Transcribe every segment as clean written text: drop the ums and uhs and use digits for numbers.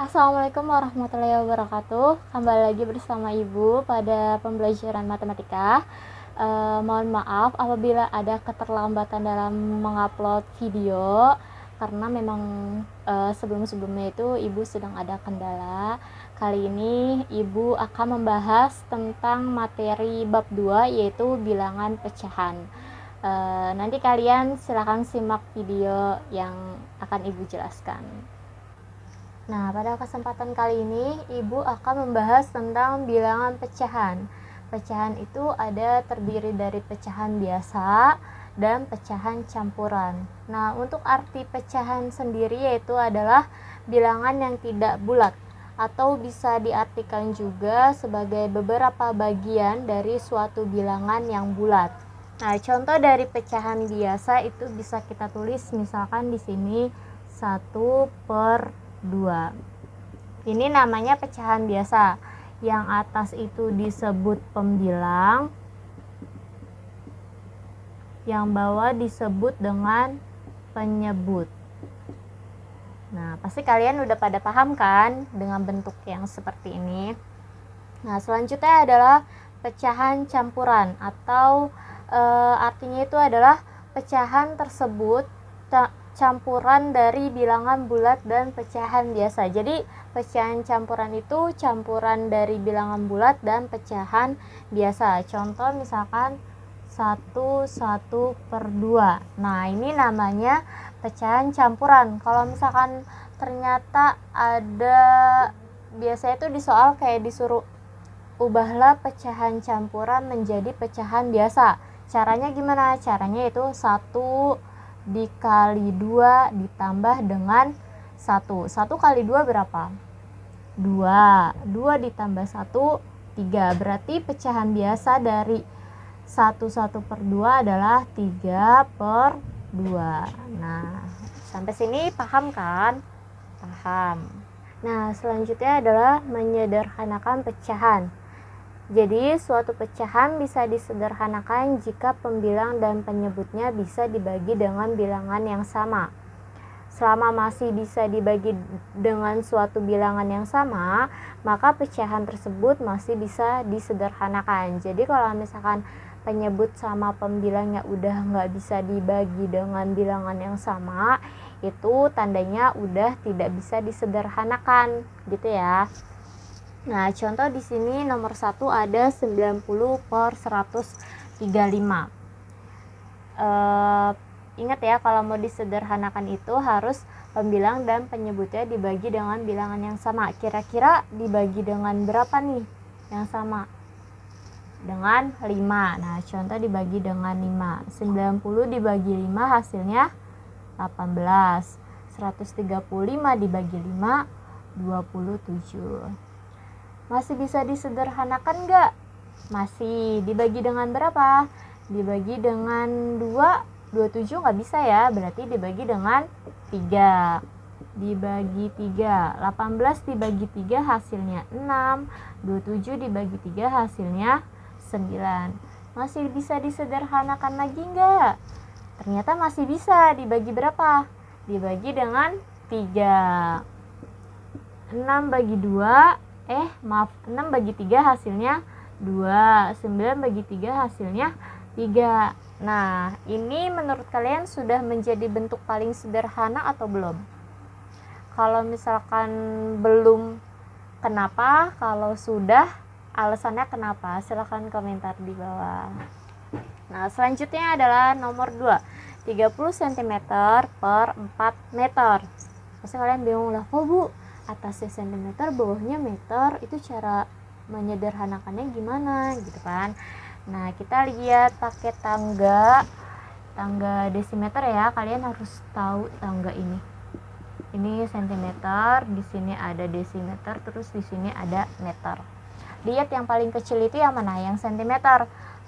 Assalamualaikum warahmatullahi wabarakatuh. Kembali lagi bersama Ibu pada pembelajaran matematika. Mohon maaf apabila ada keterlambatan dalam mengupload video karena memang sebelum-sebelumnya itu Ibu sedang ada kendala. Kali ini Ibu akan membahas tentang materi bab 2 yaitu bilangan pecahan. Nanti kalian silakan simak video yang akan Ibu jelaskan. Nah, pada kesempatan kali ini Ibu akan membahas tentang bilangan pecahan. Pecahan itu ada terdiri dari pecahan biasa dan pecahan campuran. Nah, untuk arti pecahan sendiri yaitu adalah bilangan yang tidak bulat atau bisa diartikan juga sebagai beberapa bagian dari suatu bilangan yang bulat. Nah, contoh dari pecahan biasa itu bisa kita tulis misalkan di sini 1/2. Ini namanya pecahan biasa. Yang atas itu disebut pembilang, yang bawah disebut dengan penyebut. Nah, pasti kalian udah pada paham kan dengan bentuk yang seperti ini. Nah, selanjutnya adalah pecahan campuran atau artinya itu adalah pecahan tersebut campuran dari bilangan bulat dan pecahan biasa. Jadi pecahan campuran itu campuran dari bilangan bulat dan pecahan biasa. Contoh misalkan 1/2. Nah, ini namanya pecahan campuran. Kalau misalkan ternyata ada, biasanya itu di soal kayak disuruh ubahlah pecahan campuran menjadi pecahan biasa. Caranya gimana? Caranya itu 1 dikali 2 ditambah dengan 1. 1 kali 2 berapa? 2. 2 ditambah 1, 3. Berarti pecahan biasa dari 1/2 adalah 3/2. Nah, sampai sini paham kan? Paham. Nah, selanjutnya adalah menyederhanakan pecahan. Jadi, suatu pecahan bisa disederhanakan jika pembilang dan penyebutnya bisa dibagi dengan bilangan yang sama. Selama masih bisa dibagi dengan suatu bilangan yang sama, maka pecahan tersebut masih bisa disederhanakan. Jadi, kalau misalkan penyebut sama pembilangnya udah nggak bisa dibagi dengan bilangan yang sama, itu tandanya udah tidak bisa disederhanakan, gitu ya. Nah, contoh di sini nomor 1 ada 90/135. Ingat ya, kalau mau disederhanakan itu harus pembilang dan penyebutnya dibagi dengan bilangan yang sama. Kira-kira dibagi dengan berapa nih yang sama? Dengan 5. Nah, contoh dibagi dengan 5. 90 dibagi 5 hasilnya 18. 135 dibagi 5, 27. Masih bisa disederhanakan nggak? Masih. Dibagi dengan berapa? Dibagi dengan 2, 27 nggak bisa ya, berarti dibagi dengan 3. Dibagi 3, 18 dibagi 3 hasilnya 6, 27 dibagi 3 hasilnya 9. Masih bisa disederhanakan lagi nggak? Ternyata masih bisa. Dibagi berapa? Dibagi dengan 3. 6 bagi 2, 6 bagi 3 hasilnya 2, 9 bagi 3 hasilnya 3. Nah, ini menurut kalian sudah menjadi bentuk paling sederhana atau belum? Kalau misalkan belum, kenapa? Kalau sudah, alasannya kenapa? Silahkan komentar di bawah. Nah, selanjutnya adalah nomor 2, 30 cm per 4 meter. Pasti kalian bingung lah, kok Bu? Atasnya cm, bawahnya meter, itu cara menyederhanakannya gimana gitu kan. Nah, kita lihat pakai tangga desimeter ya. Kalian harus tahu tangga ini cm, di sini ada desimeter, terus di sini ada meter. Lihat yang paling kecil itu yang mana? Yang cm.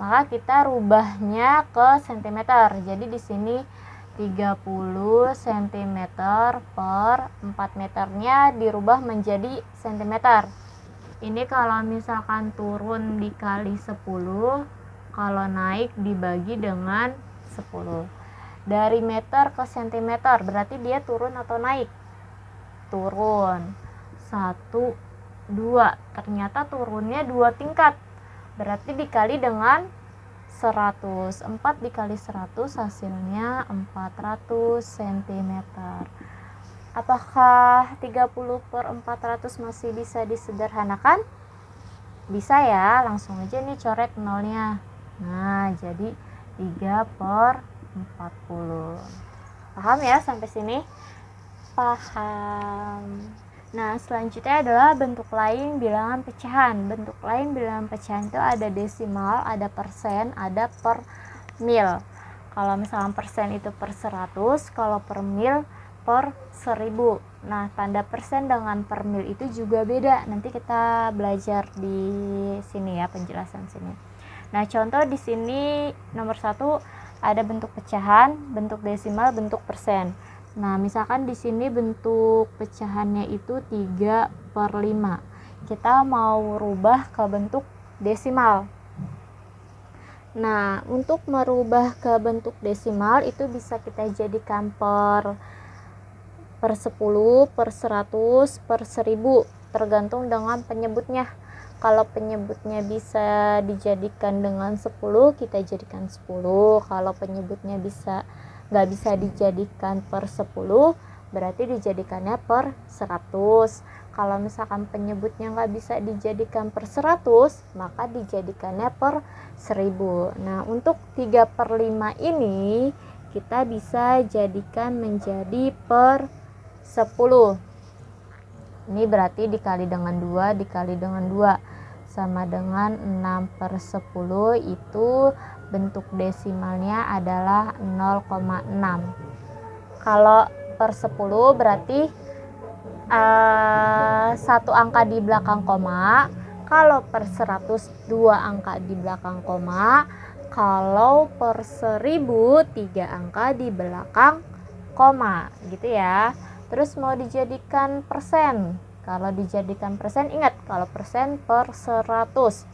Maka kita rubahnya ke cm. Jadi di sini 30 cm per 4 meternya dirubah menjadi cm. Ini kalau misalkan turun dikali 10, kalau naik dibagi dengan 10. Dari meter ke cm berarti dia turun atau naik? Turun. 1, 2. Ternyata turunnya 2 tingkat. Berarti dikali dengan 100. 4 dikali 100 hasilnya 400 cm. Apakah 30/400 masih bisa disederhanakan? Bisa ya, langsung aja nih coret nolnya. Nah, jadi 3/40. Paham ya sampai sini? Paham. Nah, selanjutnya adalah bentuk lain bilangan pecahan. Bentuk lain bilangan pecahan itu ada desimal, ada persen, ada per mil. Kalau misalnya persen itu per 100, kalau per mil per 1000. Nah, tanda persen dengan per mil itu juga beda. Nanti kita belajar di sini ya, penjelasan sini. Nah, contoh di sini nomor 1 ada bentuk pecahan, bentuk desimal, bentuk persen. Nah, misalkan di sini bentuk pecahannya itu 3/5. Kita mau rubah ke bentuk desimal. Nah, untuk merubah ke bentuk desimal itu bisa kita jadikan per 10, per 100, per 1000, tergantung dengan penyebutnya. Kalau penyebutnya bisa dijadikan dengan 10, kita jadikan 10. Kalau penyebutnya nggak bisa dijadikan per 10, berarti dijadikannya per 100. Kalau misalkan penyebutnya nggak bisa dijadikan per 100, maka dijadikannya per 1000. Nah, untuk 3/5 ini kita bisa jadikan menjadi per 10. Ini berarti dikali dengan 2 dikali dengan 2 sama dengan 6/10. Itu bentuk desimalnya adalah 0,6. Kalau per 10 berarti satu angka di belakang koma. Kalau per 100 2 angka di belakang koma. Kalau per 1000 3 angka di belakang koma, gitu ya. Terus mau dijadikan persen. Kalau dijadikan persen, ingat kalau persen per 100.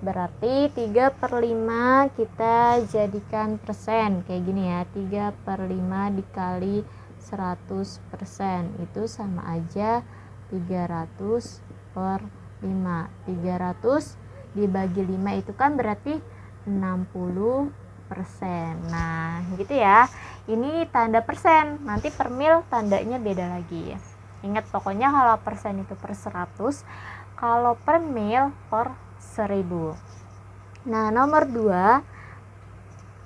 Berarti 3/5 kita jadikan persen. Kayak gini ya, 3/5 dikali 100%. Itu sama aja 300/5. 300 dibagi 5 itu kan berarti 60%. Nah, gitu ya. Ini tanda persen. Nanti per mil tandanya beda lagi. Ingat pokoknya kalau persen itu per 100, kalau per mil per 1000. Nah, nomor 2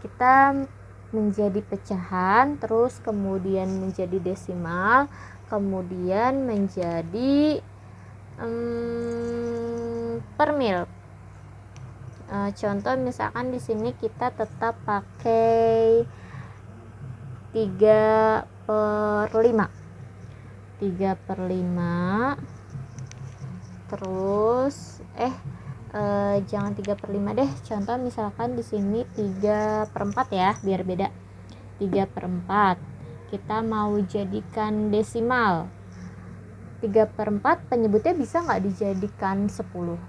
kita menjadi pecahan, terus kemudian menjadi desimal, kemudian menjadi per mil. Contoh misalkan di sini kita tetap pakai 3/5. 3/5 terus jangan 3/5 deh. Contoh misalkan di sini 3/4 ya, biar beda. 3/4 kita mau jadikan desimal. 3/4 penyebutnya bisa nggak dijadikan 10?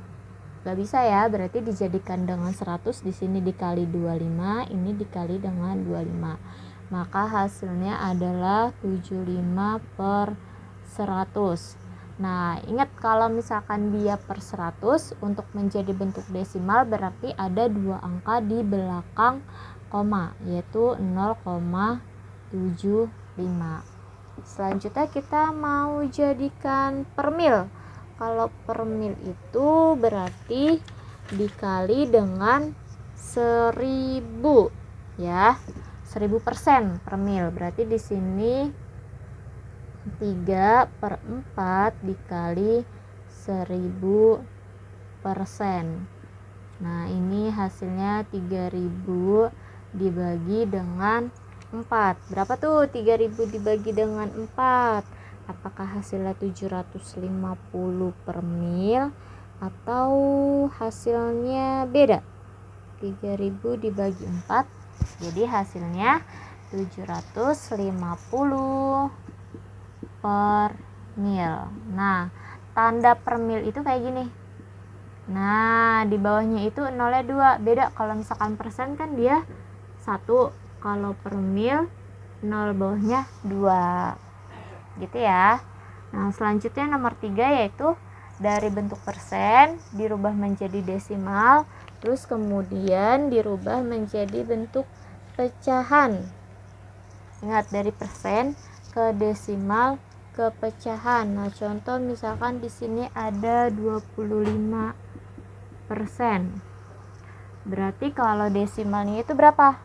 Nggak bisa ya, berarti dijadikan dengan 100. Di sini dikali 25, ini dikali dengan 25. Maka hasilnya adalah 75/100. Nah, ingat kalau misalkan dia per 100, untuk menjadi bentuk desimal berarti ada 2 angka di belakang koma, yaitu 0,75. Selanjutnya kita mau jadikan per mil. Kalau per mil itu berarti dikali dengan 1000 ya. 1000% per mil. Berarti di sini 3/4 dikali 1000%. Nah, ini hasilnya 3000 dibagi dengan 4. Berapa tuh 3000 dibagi dengan 4? Apakah hasilnya 750 per mil atau hasilnya beda? 3000 dibagi 4, jadi hasilnya 750 per mil. Nah, tanda per mil itu kayak gini. Nah, di bawahnya itu nolnya 2. Beda kalau misalkan persen kan dia 1. Kalau per mil 0 bawahnya 2. Gitu ya. Nah, selanjutnya nomor 3 yaitu dari bentuk persen dirubah menjadi desimal, terus kemudian dirubah menjadi bentuk pecahan. Ingat, dari persen ke desimal ke pecahan. Nah, contoh misalkan di sini ada 25%. Berarti kalau desimalnya itu berapa?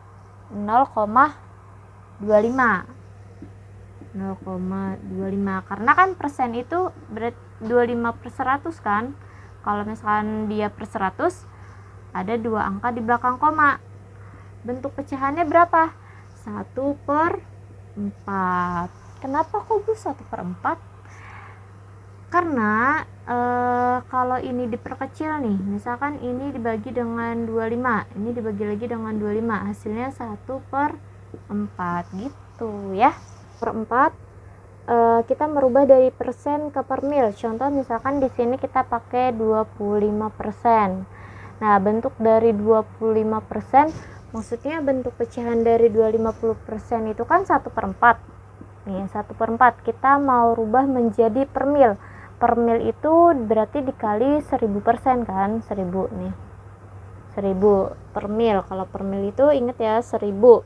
0,25. 0,25 karena kan persen itu berarti 25 per 100 kan. Kalau misalkan dia per 100 ada 2 angka di belakang koma. Bentuk pecahannya berapa? 1 per 4. Kenapa kok Bu 1 per 4? Karena kalau ini diperkecil nih, misalkan ini dibagi dengan 25, ini dibagi lagi dengan 25, hasilnya 1 per 4 gitu ya. Per 4 kita merubah dari persen ke per mil. Contoh misalkan di sini kita pakai 25%. Nah, bentuk dari 25% maksudnya bentuk pecahan dari 250% itu kan 1 per 4. Nih, 1 per 4 kita mau rubah menjadi per mil. Per mil itu berarti dikali 1000% kan, 1000 nih. 1000 per mil. Kalau per mil itu ingat ya 1000.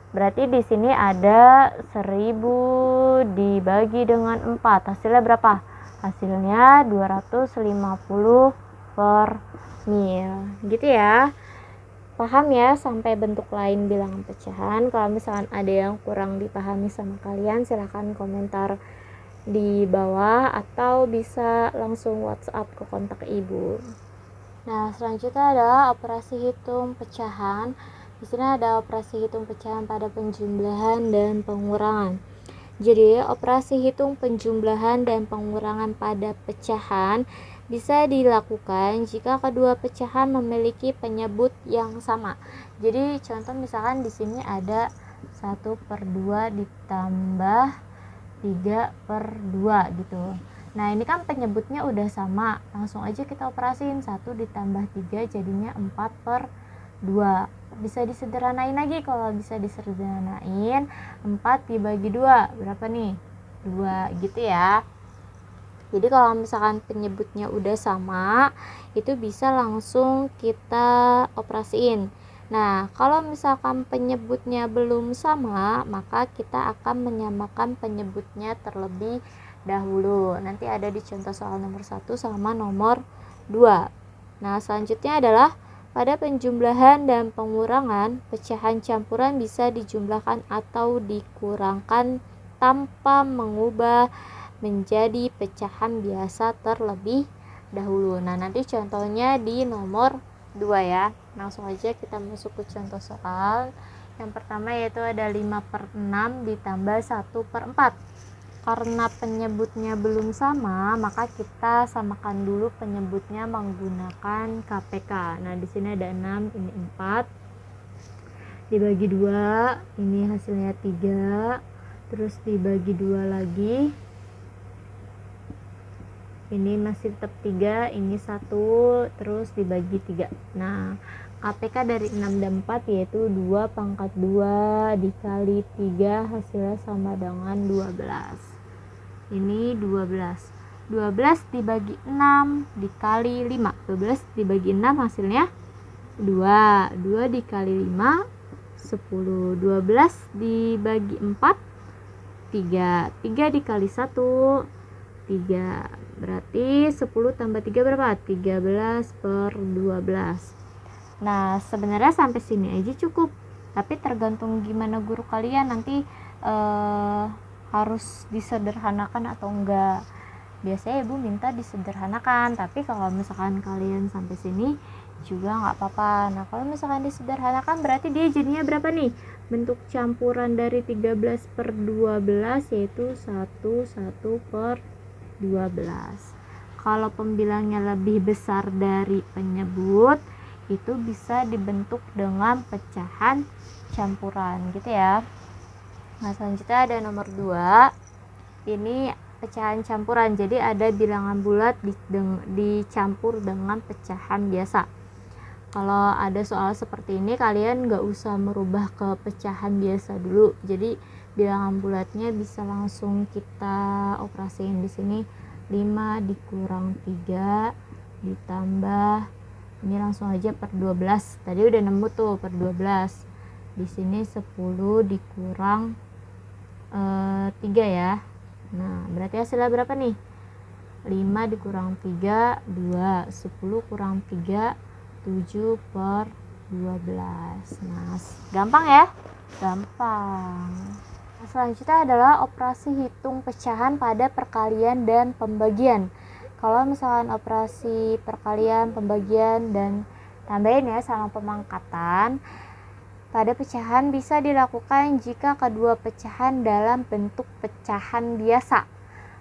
Berarti di sini ada 1000 dibagi dengan 4. Hasilnya berapa? Hasilnya 250 per mil. Gitu ya. Paham ya sampai bentuk lain bilangan pecahan. Kalau misalkan ada yang kurang dipahami sama kalian, silahkan komentar di bawah atau bisa langsung WhatsApp ke kontak ibu. Nah, selanjutnya adalah operasi hitung pecahan. Di sini ada operasi hitung pecahan pada penjumlahan dan pengurangan. Jadi, operasi hitung penjumlahan dan pengurangan pada pecahan bisa dilakukan jika kedua pecahan memiliki penyebut yang sama. Jadi, contoh misalkan di sini ada 1 per 2 ditambah 3 per 2 gitu. Nah, ini kan penyebutnya udah sama, langsung aja kita operasiin. 1 ditambah 3 jadinya 4 per 2. Bisa disederhanain lagi. Kalau bisa disederhanain, 4 dibagi 2 berapa nih? 2 gitu ya. Jadi kalau misalkan penyebutnya udah sama, itu bisa langsung kita operasiin. Nah, kalau misalkan penyebutnya belum sama, maka kita akan menyamakan penyebutnya terlebih dahulu. Nanti ada di contoh soal nomor 1 sama nomor 2. Nah, selanjutnya adalah pada penjumlahan dan pengurangan, pecahan campuran bisa dijumlahkan atau dikurangkan tanpa mengubah menjadi pecahan biasa terlebih dahulu. Nah, nanti contohnya di nomor 2 ya. Langsung aja kita masuk ke contoh soal. Yang pertama yaitu ada 5 per 6 ditambah 1 per 4. Karena penyebutnya belum sama, maka kita samakan dulu penyebutnya menggunakan KPK. Nah, di sini ada 6, ini 4. Dibagi 2, ini hasilnya 3. Terus dibagi 2 lagi. Ini masih tetap 3, ini 1, terus dibagi 3. Nah, KPK dari 6 dan 4 yaitu 2 pangkat 2 dikali 3 hasilnya sama dengan 12. Ini 12. 12 dibagi 6 dikali 5. 12 dibagi 6 hasilnya 2. 2 dikali 5 10. 12 dibagi 4 3. 3 dikali 1 3. Berarti 10 tambah 3 berapa? 13 per 12. Nah, sebenarnya sampai sini aja cukup. Tapi tergantung gimana guru kalian nanti harus disederhanakan atau enggak. Biasanya ibu minta disederhanakan, tapi kalau misalkan kalian sampai sini juga nggak apa-apa. Nah, kalau misalkan disederhanakan berarti dia jadinya berapa nih? Bentuk campuran dari 13 per 12 yaitu 1 per 12. Kalau pembilangnya lebih besar dari penyebut, itu bisa dibentuk dengan pecahan campuran gitu ya. Nah, selanjutnya ada nomor 2. Ini pecahan campuran. Jadi ada bilangan bulat dicampur dengan pecahan biasa. Kalau ada soal seperti ini, kalian nggak usah merubah ke pecahan biasa dulu. Jadi bilangan bulatnya bisa langsung kita operasiin. Di sini 5 dikurang 3 ditambah, ini langsung aja per 12. Tadi udah nemu tuh per 12. Di sini 10 dikurang 3 ya. Nah, berarti hasilnya berapa nih? 5 dikurang 3 2, 10 kurang 3 7 per 12. Nah, gampang ya? Gampang. Nah, selanjutnya adalah operasi hitung pecahan pada perkalian dan pembagian. Kalau misalkan operasi perkalian, pembagian, dan tambahin ya sama pemangkatan pada pecahan bisa dilakukan jika kedua pecahan dalam bentuk pecahan biasa.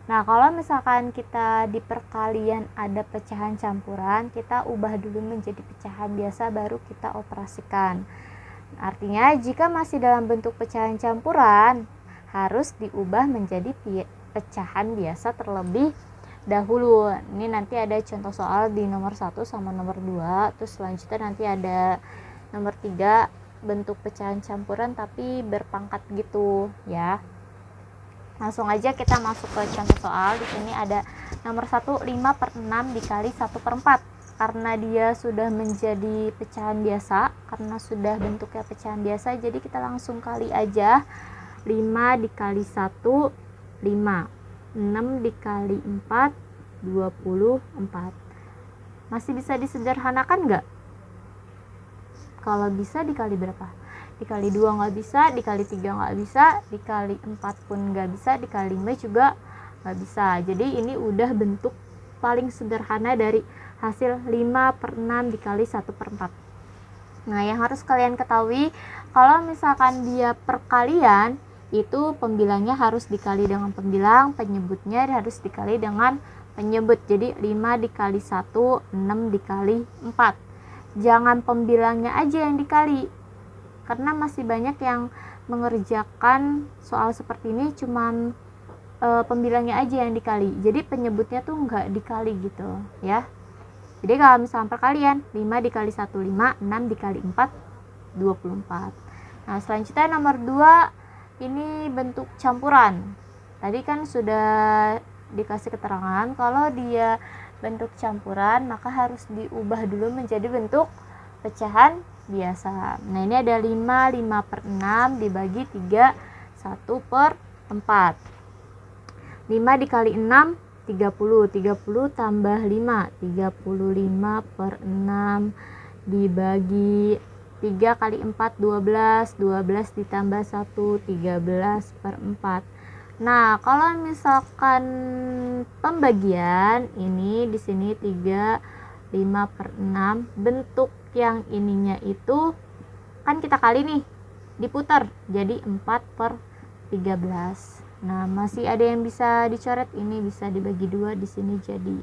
Nah, kalau misalkan kita di perkalian ada pecahan campuran, kita ubah dulu menjadi pecahan biasa baru kita operasikan. Artinya jika masih dalam bentuk pecahan campuran, harus diubah menjadi pecahan biasa terlebih dahulu. Ini nanti ada contoh soal di nomor 1 sama nomor 2. Terus selanjutnya nanti ada nomor 3, bentuk pecahan campuran tapi berpangkat gitu ya. Langsung aja kita masuk ke contoh soal. Di sini ada nomor 1, 5/6 dikali 1/4. Karena dia sudah menjadi pecahan biasa, karena sudah bentuknya pecahan biasa, jadi kita langsung kali aja. 5 dikali 1 5, 6 dikali 4 24. Masih bisa disederhanakan nggak? Kalau bisa dikali berapa? Dikali 2 nggak bisa, dikali 3 nggak bisa, dikali 4 pun nggak bisa, dikali 5 juga nggak bisa. Jadi ini udah bentuk paling sederhana dari hasil 5/6 dikali 1/4. Nah, yang harus kalian ketahui, kalau misalkan dia perkalian, itu pembilangnya harus dikali dengan pembilang, penyebutnya harus dikali dengan penyebut. Jadi 5 dikali 1, 6 dikali 4. Jangan pembilangnya aja yang dikali, karena masih banyak yang mengerjakan soal seperti ini cuman pembilangnya aja yang dikali, jadi penyebutnya tuh nggak dikali gitu ya. Jadi kalau misalnya perkalian, 5 dikali 1 5, 6 dikali 4 24. Nah, selanjutnya nomor 2, ini bentuk campuran. Tadi kan sudah dikasih keterangan kalau dia bentuk campuran, maka harus diubah dulu menjadi bentuk pecahan biasa. Nah, ini ada 5, 5/6 dibagi 3, 1/4. 5 dikali 6 30, 30 tambah 5 35/6 dibagi 3 kali 4 12, 12 ditambah 1 13/4. Nah, kalau misalkan pembagian ini di sini 3 5/6, bentuk yang ininya itu kan kita kali nih, diputar jadi 4/13. Nah, masih ada yang bisa dicoret, ini bisa dibagi 2, di sini jadi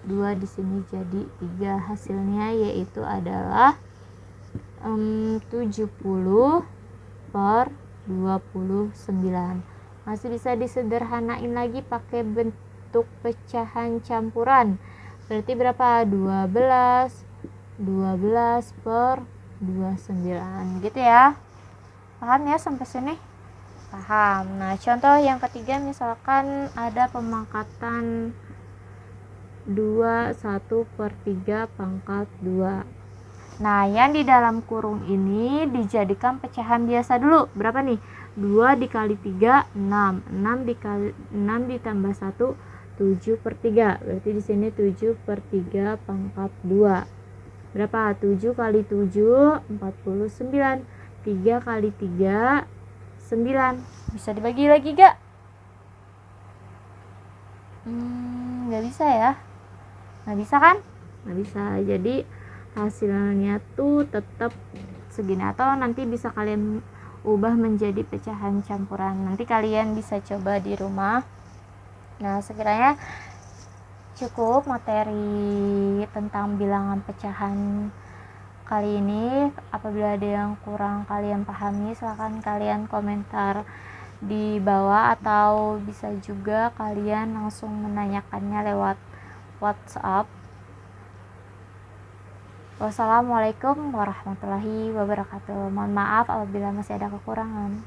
2, di sini jadi 3. Hasilnya yaitu adalah 70/29. Masih bisa disederhanain lagi pakai bentuk pecahan campuran. Berarti berapa? 12/29 gitu ya. Paham ya sampai sini? Paham. Nah, contoh yang ketiga, misalkan ada pemangkatan 2 1/3 pangkat 2. Nah, yang di dalam kurung ini dijadikan pecahan biasa dulu. Berapa nih? 2 dikali 3 6, 6 dikali 6 ditambah 1 7/3. Berarti di sini 7/3 pangkat 2. Berapa? 7 kali 7 49. 3 kali 3 9. Bisa dibagi lagi gak? Gak bisa ya? Gak bisa kan? Gak bisa. Jadi hasilnya tuh tetap segini, atau nanti bisa kalian ubah menjadi pecahan campuran. Nanti kalian bisa coba di rumah. Nah, sekiranya cukup materi tentang bilangan pecahan kali ini. Apabila ada yang kurang kalian pahami, silahkan kalian komentar di bawah, atau bisa juga kalian langsung menanyakannya lewat WhatsApp. Wassalamualaikum warahmatullahi wabarakatuh. Mohon maaf apabila masih ada kekurangan.